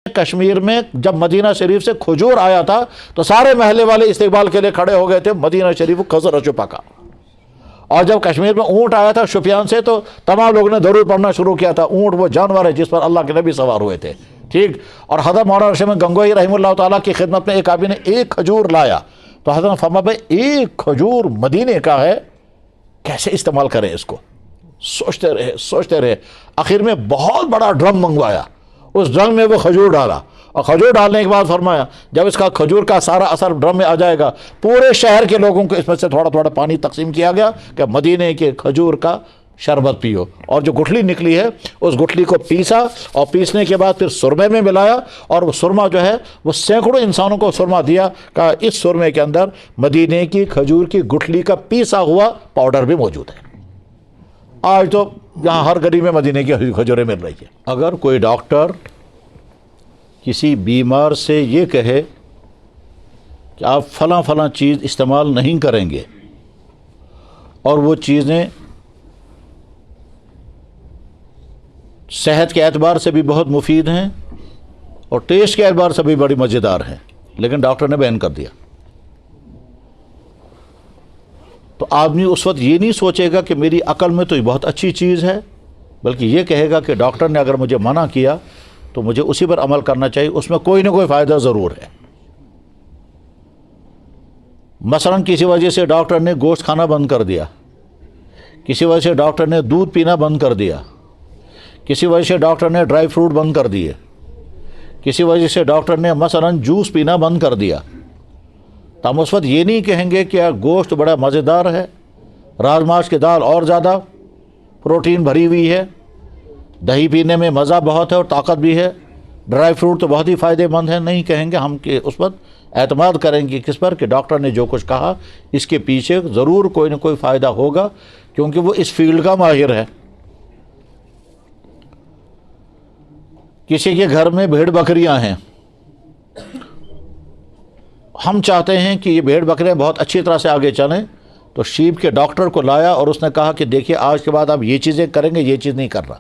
کشمیر میں جب مدینہ شریف سے کھجور آیا تھا تو سارے محلے والے استقبال کے لیے کھڑے ہو گئے تھے، مدینہ شریف کھجور چپا کا۔ اور جب کشمیر میں اونٹ آیا تھا شوپیان سے تو تمام لوگوں نے درود پڑھنا شروع کیا تھا، اونٹ وہ جانور ہے جس پر اللہ کے نبی سوار ہوئے تھے، ٹھیک۔ اور حضرت مولانا رشید گنگوئی رحمہ اللہ تعالیٰ کی خدمت میں ایک آدمی نے ایک کھجور لایا تو حضرت نے فرمایا بھائی ایک کھجور مدینے کا ہے، کیسے استعمال کریں اس کو؟ سوچتے رہے، آخر میں بہت بڑا ڈرم منگوایا، اس ڈرم میں وہ کھجور ڈالا، اور کھجور ڈالنے کے بعد فرمایا جب اس کا کھجور کا سارا اثر ڈرم میں آ جائے گا پورے شہر کے لوگوں کو اس میں سے تھوڑا تھوڑا پانی تقسیم کیا گیا کہ مدینے کے کھجور کا شربت پیو۔ اور جو گٹھلی نکلی ہے اس گٹھلی کو پیسا، اور پیسنے کے بعد پھر سرمے میں ملایا، اور وہ سرما جو ہے وہ سینکڑوں انسانوں کو سرما دیا، کہا اس سرمے کے اندر مدینے کی کھجور کی گٹھلی کا پیسا ہوا پاؤڈر بھی موجود ہے۔ آج تو یہاں ہر گلی میں مدینے کی کھجوریں مل رہی ہے۔ اگر کوئی ڈاکٹر کسی بیمار سے یہ کہے کہ آپ فلاں فلاں چیز استعمال نہیں کریں گے اور وہ چیزیں صحت کے اعتبار سے بھی بہت مفید ہیں اور ٹیسٹ کے اعتبار سے بھی بڑی مزیدار ہیں، لیکن ڈاکٹر نے بین کر دیا، تو آدمی اس وقت یہ نہیں سوچے گا کہ میری عقل میں تو یہ بہت اچھی چیز ہے، بلکہ یہ کہے گا کہ ڈاکٹر نے اگر مجھے منع کیا تو مجھے اسی پر عمل کرنا چاہیے، اس میں کوئی نہ کوئی فائدہ ضرور ہے۔ مثلا کسی وجہ سے ڈاکٹر نے گوشت کھانا بند کر دیا، کسی وجہ سے ڈاکٹر نے دودھ پینا بند کر دیا، کسی وجہ سے ڈاکٹر نے ڈرائی فروٹ بند کر دیے، کسی وجہ سے ڈاکٹر نے مثلا جوس پینا بند کر دیا، تو ہم اس وقت یہ نہیں کہیں گے کہ گوشت بڑا مزیدار ہے، راجماش کی دال اور زیادہ پروٹین بھری ہوئی ہے، دہی پینے میں مزہ بہت ہے اور طاقت بھی ہے، ڈرائی فروٹ تو بہت ہی فائدہ مند ہے، نہیں کہیں گے ہم کہ اس وقت اعتماد کریں گے کس پر کہ ڈاکٹر نے جو کچھ کہا اس کے پیچھے ضرور کوئی نہ کوئی فائدہ ہوگا، کیونکہ وہ اس فیلڈ کا ماہر ہے۔ کسی کے گھر میں بھیڑ بکریاں ہیں، ہم چاہتے ہیں کہ یہ بھیڑ بکریاں بہت اچھی طرح سے آگے چلیں، تو شیپ کے ڈاکٹر کو لایا اور اس نے کہا کہ دیکھیے آج کے بعد آپ یہ چیزیں کریں گے، یہ چیز نہیں کرنا۔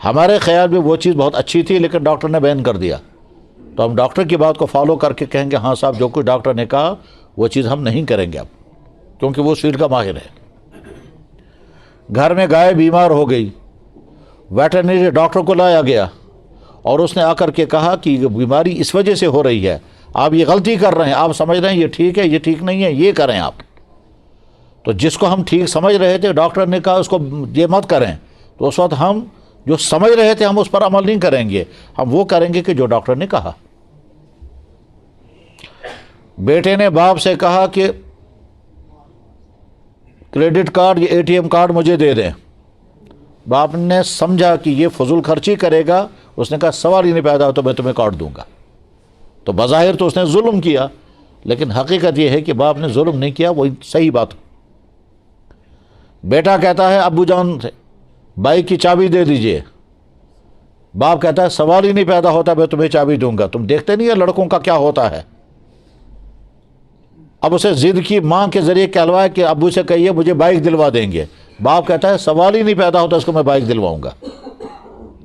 ہمارے خیال میں وہ چیز بہت اچھی تھی لیکن ڈاکٹر نے بین کر دیا، تو ہم ڈاکٹر کی بات کو فالو کر کے کہیں گے ہاں صاحب جو کچھ ڈاکٹر نے کہا وہ چیز ہم نہیں کریں گے اب، کیونکہ وہ فیلڈ کا ماہر ہے۔ گھر میں گائے بیمار ہو گئی، ویٹرنری ڈاکٹر کو لایا گیا اور اس نے آ کر کے کہا کہ یہ بیماری اس وجہ سے ہو رہی ہے، آپ یہ غلطی کر رہے ہیں، آپ سمجھ رہے ہیں یہ ٹھیک ہے، یہ ٹھیک نہیں ہے، یہ کریں آپ۔ تو جس کو ہم ٹھیک سمجھ رہے تھے ڈاکٹر نے کہا اس کو یہ مت کریں، تو اس وقت ہم جو سمجھ رہے تھے ہم اس پر عمل نہیں کریں گے، ہم وہ کریں گے کہ جو ڈاکٹر نے کہا۔ بیٹے نے باپ سے کہا کہ کریڈٹ کارڈ یا اے ٹی ایم کارڈ مجھے دے دیں، باپ نے سمجھا کہ یہ فضول خرچی کرے گا، اس نے کہا سوال ہی نہیں پیدا ہو تو میں تمہیں کارڈ دوں گا۔ تو بظاہر تو اس نے ظلم کیا، لیکن حقیقت یہ ہے کہ باپ نے ظلم نہیں کیا، وہ صحیح بات۔ بیٹا کہتا ہے ابو جان سے بائک کی چابی دے دیجئے، باپ کہتا ہے سوال ہی نہیں پیدا ہوتا میں تمہیں چابی دوں گا، تم دیکھتے نہیں ہے لڑکوں کا کیا ہوتا ہے۔ اب اسے ضد کی ماں کے ذریعے کہلوایا کہ ابو سے کہیے مجھے بائک دلوا دیں گے، باپ کہتا ہے سوال ہی نہیں پیدا ہوتا اس کو میں بائک دلواؤں گا۔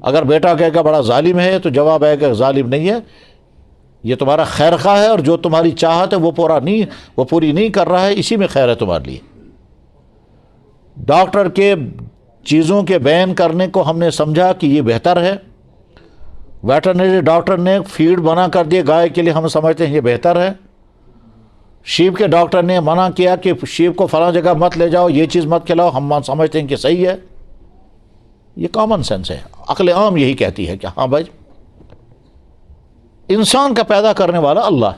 اگر بیٹا کہے گا بڑا ظالم ہے تو جواب ہے کہ ظالم نہیں ہے، یہ تمہارا خیر خواہ ہے اور جو تمہاری چاہت ہے وہ پوری نہیں کر رہا ہے، اسی میں خیر ہے تمہارے لیے۔ ڈاکٹر کے چیزوں کے بیان کرنے کو ہم نے سمجھا کہ یہ بہتر ہے، ویٹرنری ڈاکٹر نے فیڈ بنا کر دیے گائے کے لیے، ہم سمجھتے ہیں یہ بہتر ہے۔ شیپ کے ڈاکٹر نے منع کیا کہ شیپ کو فلاں جگہ مت لے جاؤ، یہ چیز مت کھلاؤ، ہم سمجھتے ہیں کہ صحیح ہے۔ یہ کامن سینس ہے، عقل عام یہی کہتی ہے کہ ہاں بھائی انسان کا پیدا کرنے والا اللہ،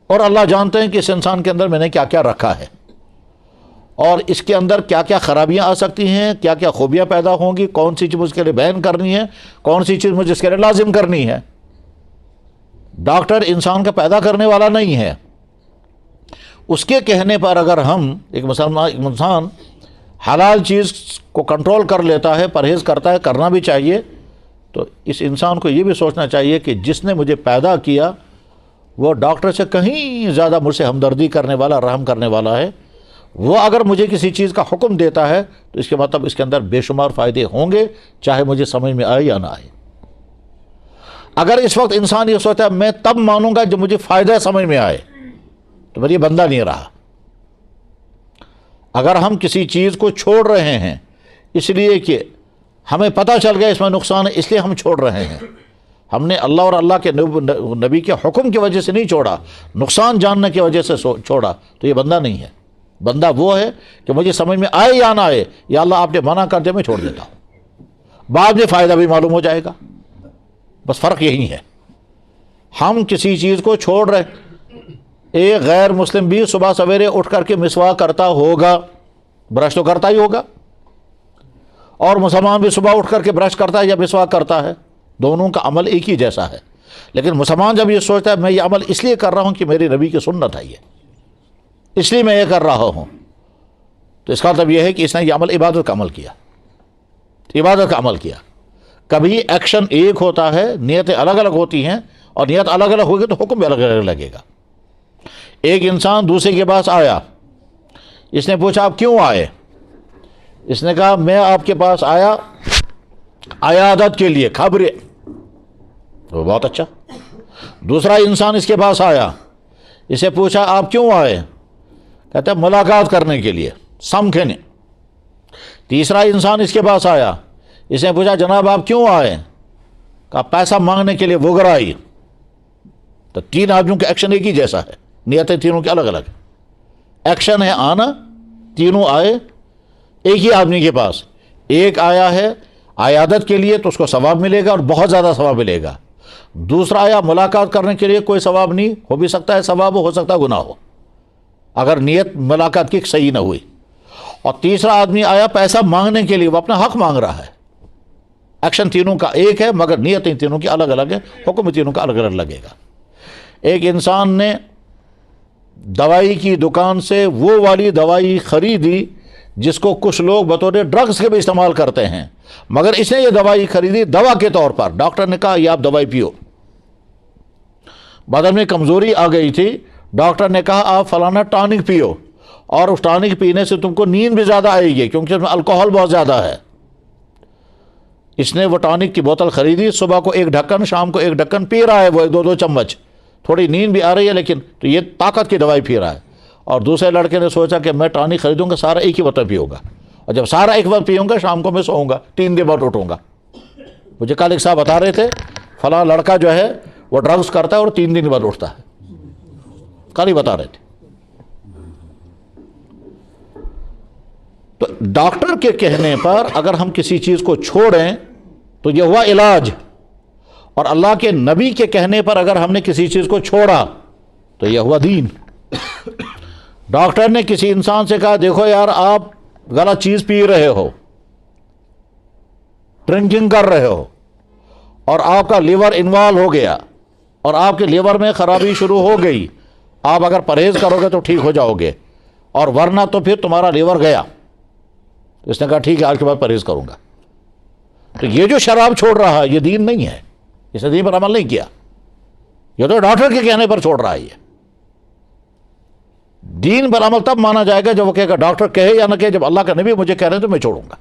اور اللہ جانتے ہیں کہ اس انسان کے اندر میں نے کیا کیا رکھا ہے اور اس کے اندر کیا کیا خرابیاں آ سکتی ہیں، کیا کیا خوبیاں پیدا ہوں گی، کون سی چیز مجھ کے لیے بیان کرنی ہے، کون سی چیز مجھے اس کے لیے لازم کرنی ہے۔ ڈاکٹر انسان کا پیدا کرنے والا نہیں ہے، اس کے کہنے پر اگر ہم ایک انسان حلال چیز کو کنٹرول کر لیتا ہے، پرہیز کرتا ہے، کرنا بھی چاہیے، تو اس انسان کو یہ بھی سوچنا چاہیے کہ جس نے مجھے پیدا کیا وہ ڈاکٹر سے کہیں زیادہ مجھ سے ہمدردی کرنے والا، رحم کرنے والا ہے۔ وہ اگر مجھے کسی چیز کا حکم دیتا ہے تو اس کے مطلب اس کے اندر بے شمار فائدے ہوں گے، چاہے مجھے سمجھ میں آئے یا نہ آئے۔ اگر اس وقت انسان یہ سوچتا ہے میں تب مانوں گا جب مجھے فائدہ سمجھ میں آئے، تو پھر یہ بندہ نہیں رہا۔ اگر ہم کسی چیز کو چھوڑ رہے ہیں اس لیے کہ ہمیں پتہ چل گیا اس میں نقصان ہے، اس لیے ہم چھوڑ رہے ہیں، ہم نے اللہ اور اللہ کے نبی کے حکم کی وجہ سے نہیں چھوڑا، نقصان جاننے کی وجہ سے چھوڑا، تو یہ بندہ نہیں ہے۔ بندہ وہ ہے کہ مجھے سمجھ میں آئے یا نہ آئے، یا اللہ آپ نے منع کر دیا میں چھوڑ دیتا ہوں، بعد میں فائدہ بھی معلوم ہو جائے گا۔ بس فرق یہی ہے، ہم کسی چیز کو چھوڑ رہے۔ ایک غیر مسلم بھی صبح سویرے اٹھ کر کے مسواک کرتا ہوگا، برش تو کرتا ہی ہوگا، اور مسلمان بھی صبح اٹھ کر کے برش کرتا ہے یا مسواک کرتا ہے، دونوں کا عمل ایک ہی جیسا ہے۔ لیکن مسلمان جب یہ سوچتا ہے میں یہ عمل اس لیے کر رہا ہوں کہ میری نبی کی سنت ہے، یہ اس لیے میں یہ کر رہا ہوں، تو اس کا مطلب یہ ہے کہ اس نے یہ عمل عبادت کا عمل کیا، عبادت کا عمل کیا۔ کبھی ایکشن ایک ہوتا ہے، نیتیں الگ الگ ہوتی ہیں، اور نیت الگ الگ ہوگی تو حکم بھی الگ الگ لگے گا۔ ایک انسان دوسرے کے پاس آیا، اس نے پوچھا آپ کیوں آئے؟ اس نے کہا میں آپ کے پاس آیا عیادت کے لیے، خبریں، وہ بہت اچھا۔ دوسرا انسان اس کے پاس آیا، اسے پوچھا آپ کیوں آئے؟ کہتا ہے ملاقات کرنے کے لیے، سمکھنے۔ تیسرا انسان اس کے پاس آیا، اس نے پوچھا جناب آپ کیوں آئے؟ کہا پیسہ مانگنے کے لیے، وغرائی۔ تو تین آدمیوں کا ایکشن ایک ہی جیسا ہے، نیتیں تینوں کی الگ الگ، ایکشن ہے آنا، تینوں آئے ایک ہی آدمی کے پاس۔ ایک آیا ہے عیادت کے لیے تو اس کو ثواب ملے گا اور بہت زیادہ ثواب ملے گا، دوسرا آیا ملاقات کرنے کے لیے، کوئی ثواب نہیں، ہو بھی سکتا ہے ثواب ہو سکتا ہے گناہ ہو اگر نیت ملاقات کی صحیح نہ ہوئی، اور تیسرا آدمی آیا پیسہ مانگنے کے لیے، وہ اپنا حق مانگ رہا ہے۔ ایکشن تینوں کا ایک ہے مگر نیتیں تینوں کی الگ الگ ہیں، حکم تینوں کا الگ الگ لگے گا۔ ایک انسان نے دوائی کی دکان سے وہ والی دوائی خریدی جس کو کچھ لوگ بطور ڈرگز کے بھی استعمال کرتے ہیں، مگر اس نے یہ دوائی خریدی دوا کے طور پر، ڈاکٹر نے کہا یہ آپ دوائی پیو، بدن میں کمزوری آ گئی تھی، ڈاکٹر نے کہا آپ فلانا ٹانک پیو، اور اس ٹانک پینے سے تم کو نیند بھی زیادہ آئے گی کیونکہ اس میں الکوہل بہت زیادہ ہے۔ اس نے وہ ٹانک کی بوتل خریدی، صبح کو ایک ڈھکن، شام کو ایک ڈھکن پی رہا ہے، وہ ایک دو چمچ، تھوڑی نیند بھی آ رہی ہے لیکن تو یہ طاقت کی دوائی پی رہا ہے۔ اور دوسرے لڑکے نے سوچا کہ میں ٹانک خریدوں گا، سارا ایک ہی بوتل پیوں گا، اور جب سارا ایک بار پیوں گا شام کو میں سوؤں گا، 3 دن بعد اٹھوں گا۔ مجھے کل ایک صاحب بتا رہے تھے فلاں لڑکا جو ہے وہ ڈرگز کرتا ہے اور 3 دن بعد اٹھتا ہے، کل ہی بتا رہے تھے۔ تو ڈاکٹر کے کہنے پر اگر ہم کسی چیز کو چھوڑیں تو یہ ہوا علاج، اور اللہ کے نبی کے کہنے پر اگر ہم نے کسی چیز کو چھوڑا تو یہ ہوا دین۔ ڈاکٹر نے کسی انسان سے کہا دیکھو یار آپ غلط چیز پی رہے ہو، ڈرنکنگ کر رہے ہو، اور آپ کا لیور انوالو ہو گیا اور آپ کے لیور میں خرابی شروع ہو گئی، آپ اگر پرہیز کرو گے تو ٹھیک ہو جاؤ گے، اور ورنہ تو پھر تمہارا لیور گیا۔ اس نے کہا ٹھیک ہے آج کے بعد پرہیز کروں گا۔ تو یہ جو شراب چھوڑ رہا ہے یہ دین نہیں ہے، اس نے دین پر عمل نہیں کیا، یہ تو ڈاکٹر کے کہنے پر چھوڑ رہا ہے۔ یہ دین پر عمل تب مانا جائے گا جب وہ کہے گا ڈاکٹر کہے یا نہ کہے، جب اللہ کا نبی مجھے کہہ رہے ہیں تو میں چھوڑوں گا۔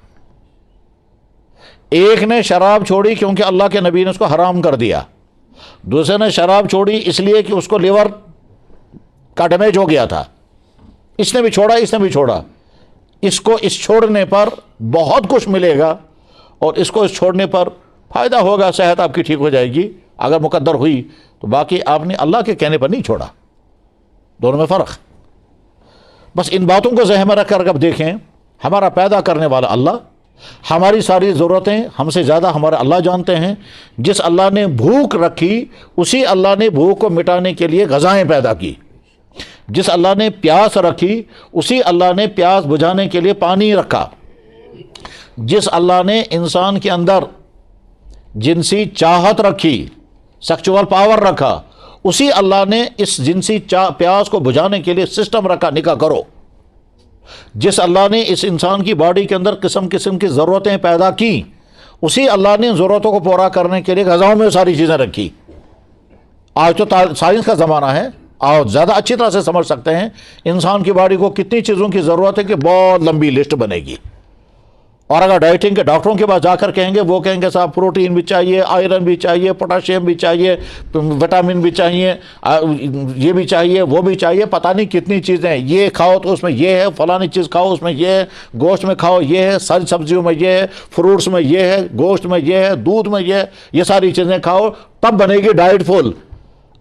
ایک نے شراب چھوڑی کیونکہ اللہ کے نبی نے اس کو حرام کر دیا، دوسرے نے شراب چھوڑی اس لیے کہ اس کو لیور کا ڈیمیج ہو گیا تھا، اس نے بھی چھوڑا اس نے بھی چھوڑا۔ اس کو اس چھوڑنے پر بہت کچھ ملے گا، اور اس کو اس چھوڑنے پر فائدہ ہوگا، صحت آپ کی ٹھیک ہو جائے گی اگر مقدر ہوئی تو، باقی آپ نے اللہ کے کہنے پر نہیں چھوڑا، دونوں میں فرق۔ بس ان باتوں کو ذہن میں رکھ کر اب دیکھیں، ہمارا پیدا کرنے والا اللہ، ہماری ساری ضرورتیں ہم سے زیادہ ہمارے اللہ جانتے ہیں۔ جس اللہ نے بھوک رکھی اسی اللہ نے بھوک کو مٹانے کے لیے غذائیں پیدا کی، جس اللہ نے پیاس رکھی اسی اللہ نے پیاس بجھانے کے لیے پانی رکھا، جس اللہ نے انسان کے اندر جنسی چاہت رکھی، سیکچول پاور رکھا، اسی اللہ نے اس جنسی پیاس کو بجھانے کے لیے سسٹم رکھا، نکاح کرو۔ جس اللہ نے اس انسان کی باڈی کے اندر قسم قسم کی ضرورتیں پیدا کی، اسی اللہ نے ضرورتوں کو پورا کرنے کے لیے غذاؤں میں ساری چیزیں رکھی۔ آج تو سائنس کا زمانہ ہے، آپ زیادہ اچھی طرح سے سمجھ سکتے ہیں انسان کی باڈی کو کتنی چیزوں کی ضرورت ہے کہ بہت لمبی لسٹ بنے گی، اور اگر ڈائٹنگ کے ڈاکٹروں کے پاس جا کر کہیں گے، وہ کہیں گے صاحب پروٹین بھی چاہیے، آئرن بھی چاہیے، پوٹاشیم بھی چاہیے، وٹامن بھی چاہیے، یہ بھی چاہیے، وہ بھی چاہیے، پتہ نہیں کتنی چیزیں، یہ کھاؤ تو اس میں یہ ہے، فلانی چیز کھاؤ اس میں یہ ہے، گوشت میں کھاؤ یہ ہے، ساری سبزیوں میں یہ ہے، فروٹس میں یہ ہے، گوشت میں یہ ہے، دودھ میں یہ ہے، یہ ساری چیزیں کھاؤ تب بنے گی ڈائٹ فل۔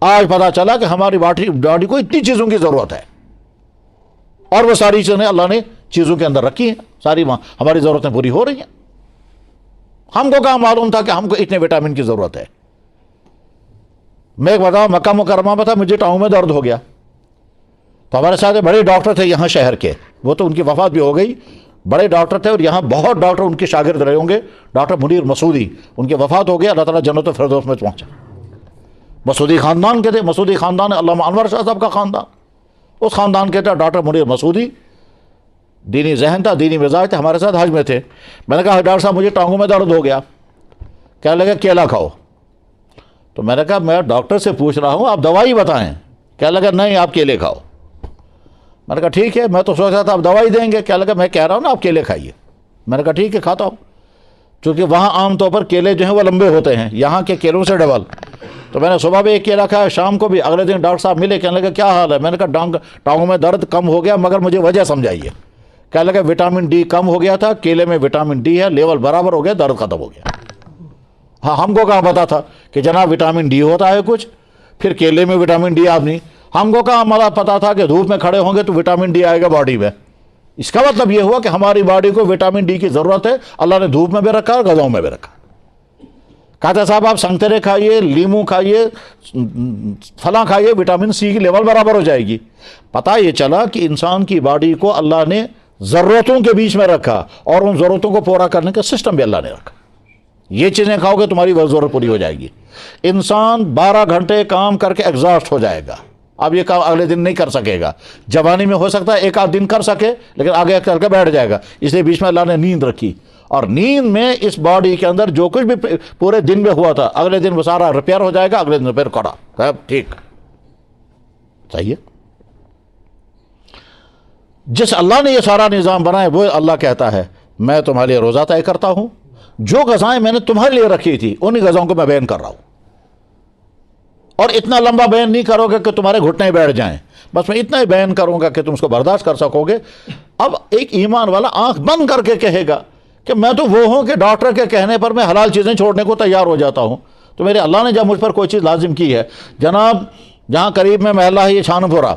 آج پتہ چلا کہ ہماری باڈی کو اتنی چیزوں کی ضرورت ہے، اور وہ ساری چیزیں اللہ نے چیزوں کے اندر رکھی ہیں، ساری ہماری ضرورتیں پوری ہو رہی ہیں۔ ہم کو کہاں معلوم تھا کہ ہم کو اتنے وٹامن کی ضرورت ہے۔ میں ایک بتاؤں، مکہ مکرمہ میں تھا، مجھے ٹانگوں میں درد ہو گیا، تو ہمارے ساتھ بڑے ڈاکٹر تھے یہاں شہر کے، وہ تو ان کی وفات بھی ہو گئی، بڑے ڈاکٹر تھے، اور یہاں بہت ڈاکٹر ان کے شاگرد رہے ہوں گے، ڈاکٹر منیر مسعودی، ان کی وفات ہو گئی، اللہ تعالیٰ جنت الفردوس میں پہنچا۔ مسعودی خاندان کے تھے، مسعودی خاندان علامہ انور شاہ صاحب کا خاندان، اس خاندان کے تھے ڈاکٹر منیر مسعودی، دینی ذہن تھا، دینی مزاج تھے، ہمارے ساتھ حج میں تھے۔ میں نے کہا ڈاکٹر صاحب مجھے ٹانگوں میں درد ہو گیا، کہنے لگا کیلا کھاؤ، تو میں نے کہا میں ڈاکٹر سے پوچھ رہا ہوں، آپ دوائی بتائیں، کہنے لگا نہیں آپ کیلے کھاؤ۔ میں نے کہا ٹھیک ہے، میں تو سوچ رہا تھا آپ دوائی دیں گے، کہنے لگا میں کہہ رہا ہوں نا آپ کیلے کھائیے۔ میں نے کہا ٹھیک ہے کھاتا ہوں، چونکہ وہاں عام طور پر کیلے جو ہیں وہ لمبے ہوتے ہیں، یہاں کے کیلوں سے ڈبل۔ تو میں نے صبح بھی ایک کیلا کھایا، شام کو بھی۔ اگلے دن ڈاکٹر صاحب ملے، کہنے لگا کیا حال ہے؟ میں نے کہا ٹانگوں میں درد کم ہو گیا، مگر مجھے وجہ سمجھائیے۔ کہنے لگا وٹامن ڈی کم ہو گیا تھا، کیلے میں وٹامن ڈی ہے، لیول برابر ہو گیا، درد ختم ہو گیا۔ ہاں ہم کو کہاں پتا تھا کہ جناب وٹامن ڈی ہوتا ہے کچھ، پھر کیلے میں وٹامن ڈی آدمی، ہم کو کہاں ہمارا پتا تھا کہ دھوپ میں کھڑے ہوں گے تو وٹامن ڈی آئے گا باڈی میں۔ اس کا مطلب یہ ہوا کہ ہماری باڈی کو وٹامن ڈی کی ضرورت ہے، اللہ نے دھوپ میں بھی رکھا اور غذاؤں میں بھی رکھا۔ کہتے صاحب آپ سنگترے کھائیے، لیمو کھائیے، پھلاں کھائیے، وٹامن سی کی لیول برابر ہو جائے گی۔ پتہ یہ چلا کہ انسان کی باڈی کو اللہ نے ضرورتوں کے بیچ میں رکھا، اور ان ضرورتوں کو پورا کرنے کا سسٹم بھی اللہ نے رکھا۔ یہ چیزیں کھاؤ گے تمہاری وہ ضرورت پوری ہو جائے گی۔ انسان 12 گھنٹے کام کر کے ایگزاسٹ ہو جائے گا، اب یہ کام اگلے دن نہیں کر سکے گا۔ جوانی میں ہو سکتا ہے ایک آدھ دن کر سکے، لیکن آگے کر کے بیٹھ جائے گا، اس لیے بیچ میں اللہ نے نیند رکھی، اور نیند میں اس باڈی کے اندر جو کچھ بھی پورے دن میں ہوا تھا اگلے دن وہ سارا ریپیئر ہو جائے گا، اگلے دن پھر کھڑا، ٹھیک صحیح ہے۔ جس اللہ نے یہ سارا نظام بنایا، وہ اللہ کہتا ہے میں تمہارے لیے روزہ طے کرتا ہوں، جو غذائیں میں نے تمہارے لیے رکھی تھی انہی غذاؤں کو میں بیان کر رہا ہوں، اور اتنا لمبا بیان نہیں کرو گے کہ تمہارے گھٹنے بیٹھ جائیں، بس میں اتنا ہی بیان کروں گا کہ تم اس کو برداشت کر سکو گے۔ اب ایک ایمان والا آنکھ بند کر کے کہے گا کہ میں تو وہ ہوں کہ ڈاکٹر کے کہنے پر میں حلال چیزیں چھوڑنے کو تیار ہو جاتا ہوں، تو میرے اللہ نے جب مجھ پر کوئی چیز لازم کی ہے، جناب جہاں قریب میں محلہ ہے یہ چھان پورا،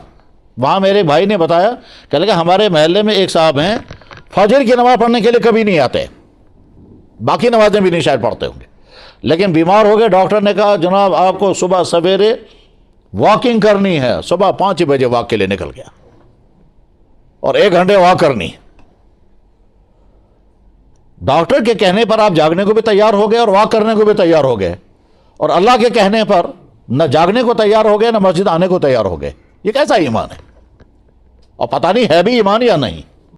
وہاں میرے بھائی نے بتایا کہ لگا ہمارے محلے میں ایک صاحب ہیں فجر کی نماز پڑھنے کے لیے کبھی نہیں آتے، باقی نمازیں بھی نہیں شاید پڑھتے ہوں گے، لیکن بیمار ہو گئے، ڈاکٹر نے کہا جناب آپ کو صبح سویرے واکنگ کرنی ہے، صبح 5 بجے واک کے لیے نکل گیا، اور 1 گھنٹے واک کرنی۔ ڈاکٹر کے کہنے پر آپ جاگنے کو بھی تیار ہو گئے اور واک کرنے کو بھی تیار ہو گئے، اور اللہ کے کہنے پر نہ جاگنے کو تیار ہو گئے نہ مسجد آنے کو تیار ہو گئے۔ یہ کیسا ایمان ہے؟ اور پتہ نہیں ہے بھی ایمان یا نہیں۔